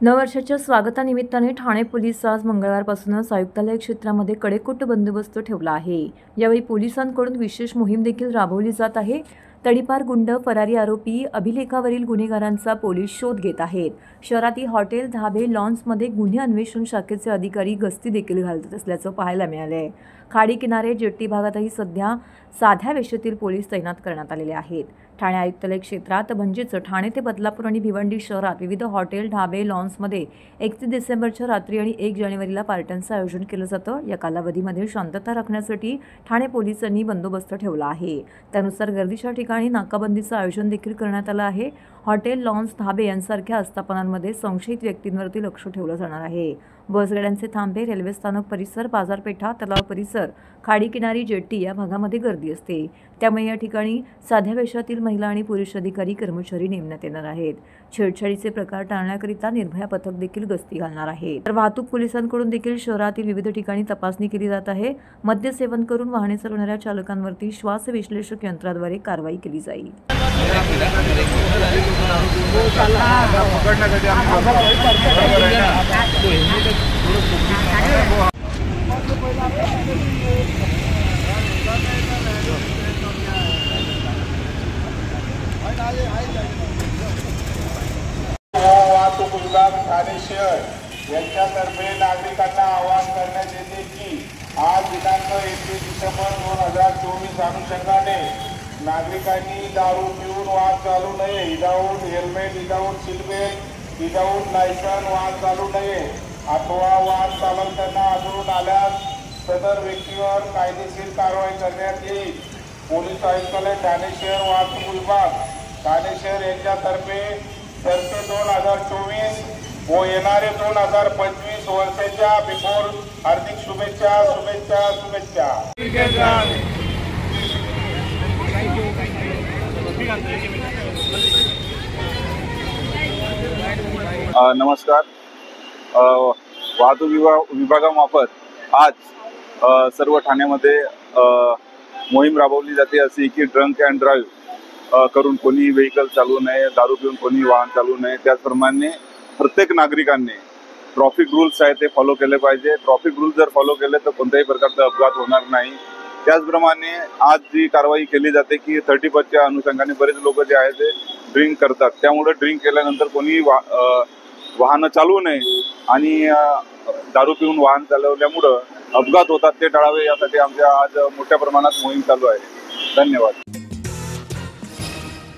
नववर्षाच्या स्वागतानिमित्ताने ठाणे पोलीस आज मंगळवारपासूनच आयुक्तालय क्षेत्रामध्ये कडेकोट बंदोबस्त ठेवला आहे। यावेळी पोलिसांकडून विशेष मोहीम देखील राबवली जात आहे। तडीपार गुंड, फरारी आरोपी, अभिलेखावरील गुन्हेगारांचा पोलीस शोध घेत आहेत। शहरातील हॉटेल, धाबे, लॉन्समध्ये गुन्हे अन्वेषण शाखेचे अधिकारी गस्ती देखील घालत असल्याचं पाहायला मिळाले। खाडी किनारे, जेट्टी भागातही सध्या साध्या वेशेतील पोलीस तैनात करण्यात आलेले आहेत। ठाणे आयुक्तालय क्षेत्रात म्हणजेच ठाणे ते बदलापूर आणि भिवंडी शहरात विविध हॉटेल, ढाबे, लॉन्समध्ये 31 डिसेंबरच्या रात्री आणि 1 जानेवारीला पार्ट्यांचं आयोजन केलं जातं। या कालावधीमध्ये शांतता राखण्यासाठी ठाणे पोलिसांनी बंदोबस्त ठेवला आहे। त्यानुसार गर्दीच्या ठिकाणी नाकाबंदीचं आयोजन देखील करण्यात आलं आहे। हॉटेल, लॉन्स, धाबे यांसारख्या आस्थापनांमध्ये संशयित व्यक्तींवरती लक्ष ठेवलं जाणार आहे। बसगाड्यांचे थांबे, रेल्वे स्थानक परिसर, बाजारपेठा, तलाव परिसर, खाडी किनारी, जेट्टी या भागामध्ये गर्दी असते। त्यामुळे या ठिकाणी साध्या वेशातील महिला आणि पुरुष अधिकारी, कर्मचारी नेमण्यात येणार आहेत। छेडछाडीचे प्रकार टाळण्याकरिता निर्भया पथक देखील गस्ती घालणार आहे। तर वाहतूक पोलिसांकडून देखील शहरातील विविध ठिकाणी तपासणी केली जात आहे। मद्य सेवन करून वाहने चालवणाऱ्या चालकांवरती श्वास विश्लेषक यंत्राद्वारे कारवाई केली जाईल। वाहतूक विभाग ठाणे शहर यांच्यातर्फे नागरिकांना आवाहन करण्यात येते की आज दिनांक 31 डिसेंबर 2024 अनुषंगाने नागरिकांनी दारू पिऊन वाहन चालू नये, without helmet, without seatbelt, without licence वाहन चालू नये अथवा वाहन चालवताना आढळून आल्यास सदर व्यक्तीवर कायदेशीर कारवाई करण्यात येईल। पोलीस आयुक्तालय ठाणे शहर वाहतूक विभाग ठाणे शहर यांच्यातर्फे सरते 2024 व येणारे 2025 वर्षाच्या बिफोर हार्दिक शुभेच्छा शुभेच्छा शुभेच्छा। नमस्कार। वाहतूक विभागामार्फत आज सर्व ठाण्यामध्ये मोहीम राबवली जाते अशी की ड्रंक अँड ड्राईव्ह करून कोणी व्हेकल चालवू नये, दारू पिऊन कोणी वाहन चालवू नये। त्याचप्रमाणे प्रत्येक नागरिकांनी ट्रॅफिक रूल्स आहे ते फॉलो केले पाहिजे। ट्रॅफिक रूल्स जर फॉलो केले तर कोणत्याही प्रकारचा अपघात होणार नाही। त्याचप्रमाणे आज जी कारवाई केली जाते की 31च्या अनुषंगाने बरेच लोक जे आहे ते ड्रिंक करतात, त्यामुळे ड्रिंक केल्यानंतर कोणी वाहनं चालवू नये आणि दारू पिऊन वाहन चालवल्यामुळं अपघात होतात ते टाळावे यासाठी आमच्या आज मोठ्या प्रमाणात मोहीम चालू आहे। धन्यवाद।